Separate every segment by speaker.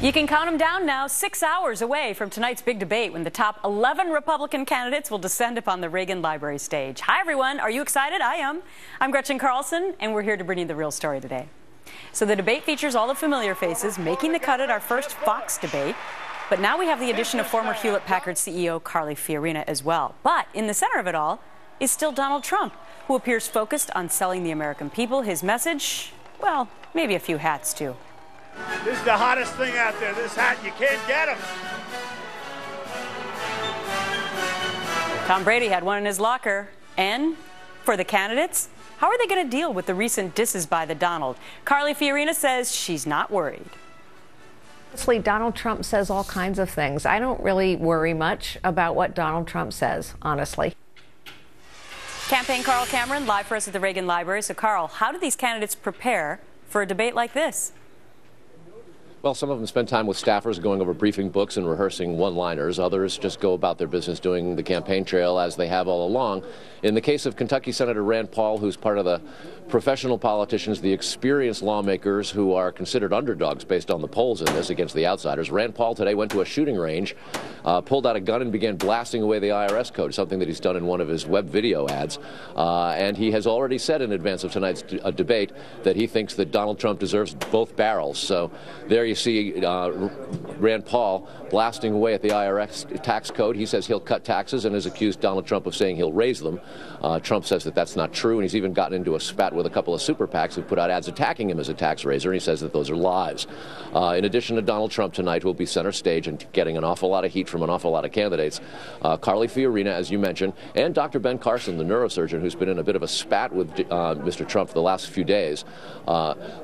Speaker 1: You can count them down now, 6 hours away from tonight's big debate when the top 11 Republican candidates will descend upon the Reagan Library stage. Hi, everyone. Are you excited? I am. I'm Gretchen Carlson, and we're here to bring you the real story today. So the debate features all the familiar faces making the cut at our first Fox debate. But now we have the addition of former Hewlett-Packard CEO Carly Fiorina as well. But in the center of it all is still Donald Trump, who appears focused on selling the American people his message, well, maybe a few hats, too.
Speaker 2: This is the hottest thing out there. This hat, you can't get him.
Speaker 1: Tom Brady had one in his locker. And for the candidates, how are they going to deal with the recent disses by the Donald? Carly Fiorina says she's not worried.
Speaker 3: Honestly, Donald Trump says all kinds of things. I don't really worry much about what Donald Trump says, honestly.
Speaker 1: Campaign Carl Cameron, live for us at the Reagan Library. So, Carl, how do these candidates prepare for a debate like this?
Speaker 4: Well, some of them spend time with staffers going over briefing books and rehearsing one-liners. Others just go about their business doing the campaign trail as they have all along. In the case of Kentucky Senator Rand Paul, who's part of the professional politicians, the experienced lawmakers who are considered underdogs based on the polls in this against the outsiders, Rand Paul today went to a shooting range, pulled out a gun and began blasting away the IRS code, something that he's done in one of his web video ads. And he has already said in advance of tonight's debate that he thinks that Donald Trump deserves both barrels. So there you see Rand Paul blasting away at the IRS tax code. He says he'll cut taxes and has accused Donald Trump of saying he'll raise them. Trump says that that's not true, and he's even gotten into a spat with a couple of super PACs who put out ads attacking him as a tax raiser, and he says that those are lies. In addition to Donald Trump tonight, who will be center stage and getting an awful lot of heat from an awful lot of candidates, Carly Fiorina, as you mentioned, and Dr. Ben Carson, the neurosurgeon, who's been in a bit of a spat with Mr. Trump for the last few days.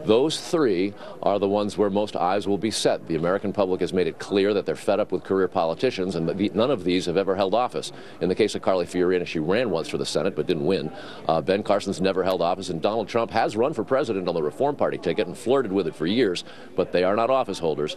Speaker 4: Those three are the ones where most eyes will be set. The American public has made it clear that they're fed up with career politicians, and that none of these have ever held office. In the case of Carly Fiorina, she ran once for the Senate but didn't win. Ben Carson's never held office, and Donald Trump has run for president on the Reform Party ticket and flirted with it for years, but they are not office holders.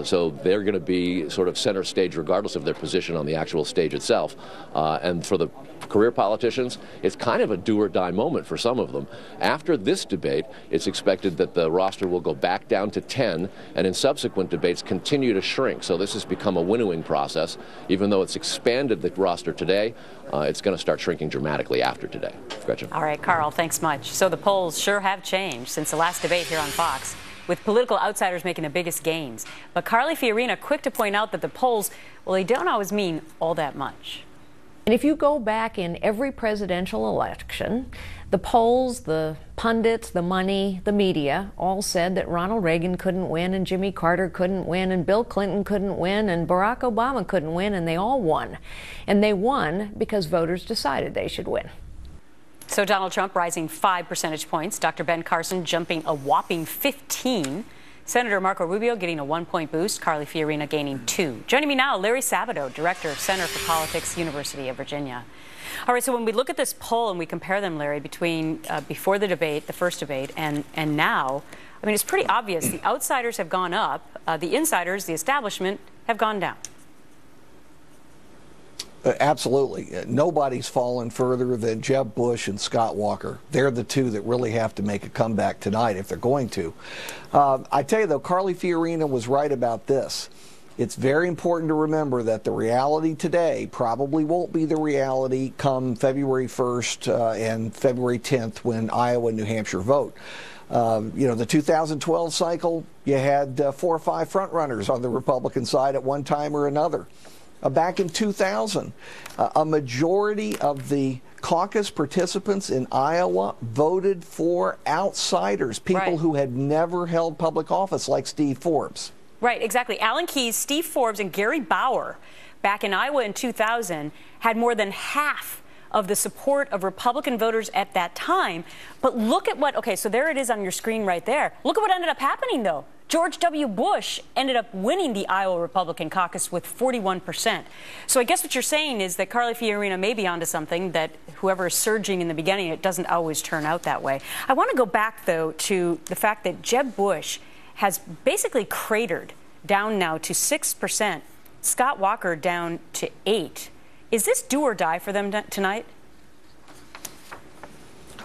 Speaker 4: So they're going to be sort of center stage regardless of their position on the actual stage itself. And for the career politicians, it's kind of a do-or-die moment for some of them. After this debate, it's expected that the roster will go back down to 10, and in subsequent debates continue to shrink. So this has become a winnowing process. Even though it's expanded the roster today, it's going to start shrinking dramatically after today. Gretchen.
Speaker 1: All right, Carl, thanks much. So the polls sure have changed since the last debate here on Fox, with political outsiders making the biggest gains. But Carly Fiorina quick to point out that the polls, well, they don't always mean all that much.
Speaker 3: And if you go back in every presidential election, the polls, the pundits, the money, the media all said that Ronald Reagan couldn't win, and Jimmy Carter couldn't win, and Bill Clinton couldn't win, and Barack Obama couldn't win, and they all won. And they won because voters decided they should win.
Speaker 1: So Donald Trump rising 5 percentage points, Dr. Ben Carson jumping a whopping 15. Senator Marco Rubio getting a 1-point boost, Carly Fiorina gaining 2. Joining me now, Larry Sabato, Director of Center for Politics, University of Virginia. All right, so when we look at this poll and we compare them, Larry, between before the debate, the first debate, and now, I mean, it's pretty obvious. The outsiders have gone up. The insiders, the establishment, have gone down.
Speaker 5: Absolutely. Nobody's fallen further than Jeb Bush and Scott Walker. They're the two that really have to make a comeback tonight if they're going to. I tell you, though, Carly Fiorina was right about this. It's very important to remember that the reality today probably won't be the reality come February 1st and February 10th when Iowa and New Hampshire vote. You know, the 2012 cycle, you had 4 or 5 frontrunners on the Republican side at one time or another. Back in 2000, a majority of the caucus participants in Iowa voted for outsiders, people who had never held public office, like Steve Forbes.
Speaker 1: Right, exactly. Alan Keyes, Steve Forbes, and Gary Bauer back in Iowa in 2000 had more than half of the support of Republican voters at that time. But look at what, okay, so there it is on your screen right there. Look at what ended up happening, though. George W. Bush ended up winning the Iowa Republican caucus with 41%. So I guess what you're saying is that Carly Fiorina may be onto something, that whoever is surging in the beginning, it doesn't always turn out that way. I want to go back, though, to the fact that Jeb Bush has basically cratered down now to 6%. Scott Walker down to 8%. Is this do or die for them tonight?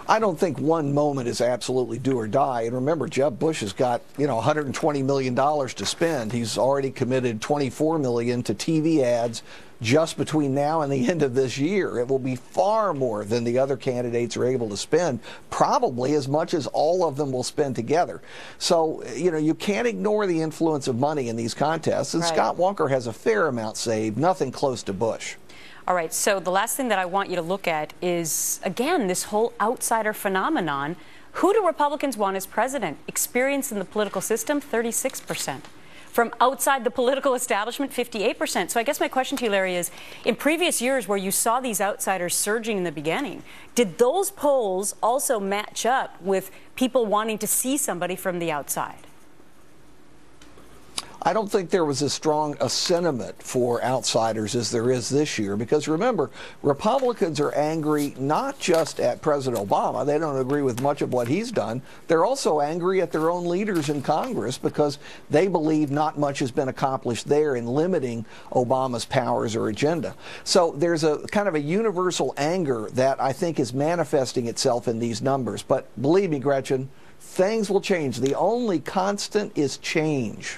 Speaker 5: I don't think one moment is absolutely do or die. And remember, Jeb Bush has got, $120 million to spend. He's already committed $24 million to TV ads just between now and the end of this year. It will be far more than the other candidates are able to spend, probably as much as all of them will spend together. So, you can't ignore the influence of money in these contests. And
Speaker 1: right.
Speaker 5: Scott Walker has a fair amount saved, nothing close to Bush.
Speaker 1: All right, so the last thing that I want you to look at is, again, this whole outsider phenomenon. Who do Republicans want as president? Experience in the political system, 36%. From outside the political establishment, 58%. So I guess my question to you, Larry, is in previous years where you saw these outsiders surging in the beginning, did those polls also match up with people wanting to see somebody from the outside?
Speaker 5: I don't think there was as strong a sentiment for outsiders as there is this year, because remember, Republicans are angry not just at President Obama. They don't agree with much of what he's done. They're also angry at their own leaders in Congress because they believe not much has been accomplished there in limiting Obama's powers or agenda. So there's a kind of a universal anger that I think is manifesting itself in these numbers. But believe me, Gretchen, things will change. The only constant is change.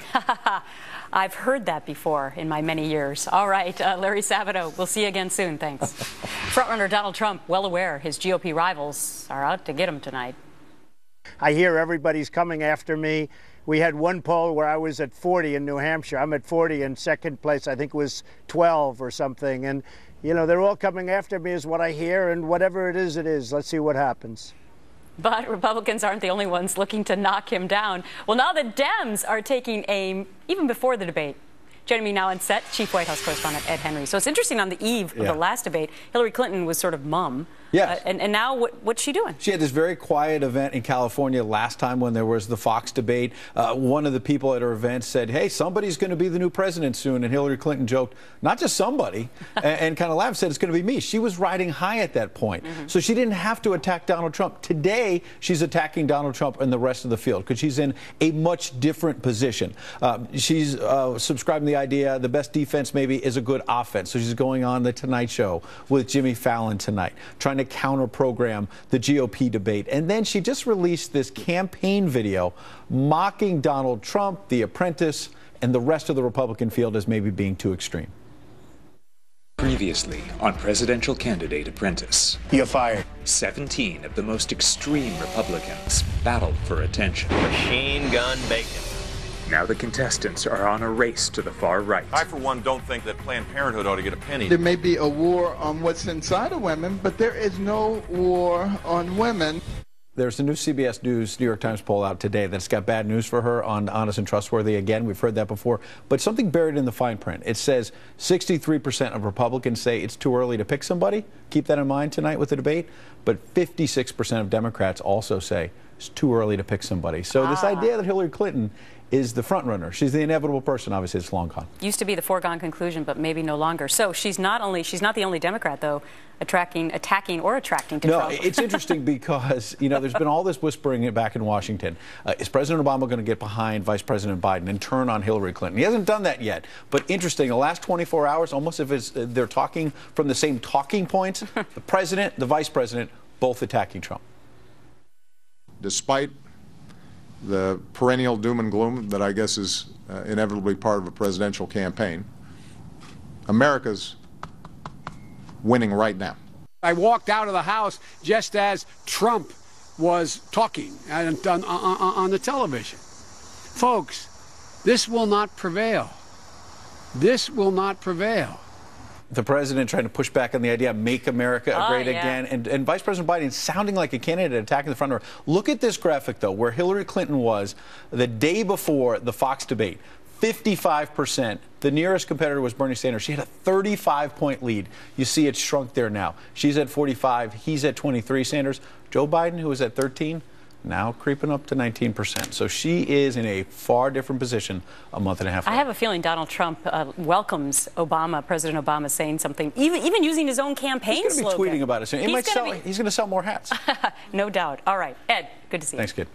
Speaker 1: I've heard that before in my many years. All right, Larry Sabato, we'll see you again soon. Thanks. Frontrunner Donald Trump, well aware his GOP rivals are out to get him tonight.
Speaker 2: I hear everybody's coming after me. We had one poll where I was at 40 in New Hampshire. I'm at 40 in second place. I think it was 12 or something. And, they're all coming after me is what I hear. And whatever it is, it is. Let's see what happens.
Speaker 1: But Republicans aren't the only ones looking to knock him down. Well, now the Dems are taking aim even before the debate. Joining me now on set, Chief White House Correspondent Ed Henry. So it's interesting, on the eve of the last debate, Hillary Clinton was sort of mum.
Speaker 6: Yes.
Speaker 1: And now what's she doing?
Speaker 6: She had this very quiet event in California last time when there was the Fox debate. One of the people at her event said, hey, somebody's going to be the new president soon. And Hillary Clinton joked, not just somebody, and kind of laughed, said it's going to be me. She was riding high at that point. So she didn't have to attack Donald Trump. Today, she's attacking Donald Trump and the rest of the field because she's in a much different position. She's subscribing the idea the best defense maybe is a good offense. So she's going on The Tonight Show with Jimmy Fallon tonight, trying to counter-program the GOP debate. And then she just released this campaign video mocking Donald Trump, The Apprentice, and the rest of the Republican field as maybe being too extreme.
Speaker 7: Previously on Presidential Candidate Apprentice.
Speaker 2: You're fired.
Speaker 7: 17 of the most extreme Republicans battled for attention.
Speaker 8: Machine gun bacon.
Speaker 7: Now the contestants are on a race to the far right.
Speaker 9: I, for one, don't think that Planned Parenthood ought to get a penny.
Speaker 10: There may be a war on what's inside of women, but there is no war on women.
Speaker 6: There's a new CBS News New York Times poll out today that's got bad news for her on Honest and Trustworthy. Again, we've heard that before, but something buried in the fine print. It says 63% of Republicans say it's too early to pick somebody. Keep that in mind tonight with the debate. But 56% of Democrats also say it's too early to pick somebody. So this idea that Hillary Clinton is the front runner, she's the inevitable person, obviously it's long gone.
Speaker 1: Used to be the foregone conclusion, but maybe no longer. So she's not the only Democrat, though, attacking or attracting to Trump.
Speaker 6: No, it's interesting because, there's been all this whispering back in Washington. Is President Obama going to get behind Vice President Biden and turn on Hillary Clinton? He hasn't done that yet. But interesting, the last 24 hours, almost if they're talking from the same talking points, the president, the vice president, both attacking Trump.
Speaker 9: Despite the perennial doom and gloom that I guess is inevitably part of a presidential campaign, America's winning right now.
Speaker 11: I walked out of the House just as Trump was talking on the television. Folks, this will not prevail. This will not prevail.
Speaker 6: The president trying to push back on the idea, make America great again. And Vice President Biden sounding like a candidate attacking the front runner. Look at this graphic, though, where Hillary Clinton was the day before the Fox debate. 55%. The nearest competitor was Bernie Sanders. She had a 35-point lead. You see it shrunk there now. She's at 45. He's at 23, Sanders. Joe Biden, who was at 13, now creeping up to 19%. So she is in a far different position a month and a half ago.
Speaker 1: I have a feeling Donald Trump welcomes President Obama saying something, even using his own campaign slogan.
Speaker 6: He's going to be tweeting about it soon. He's going to sell more hats.
Speaker 1: No doubt. All right, Ed, good to see you.
Speaker 6: Thanks, kid.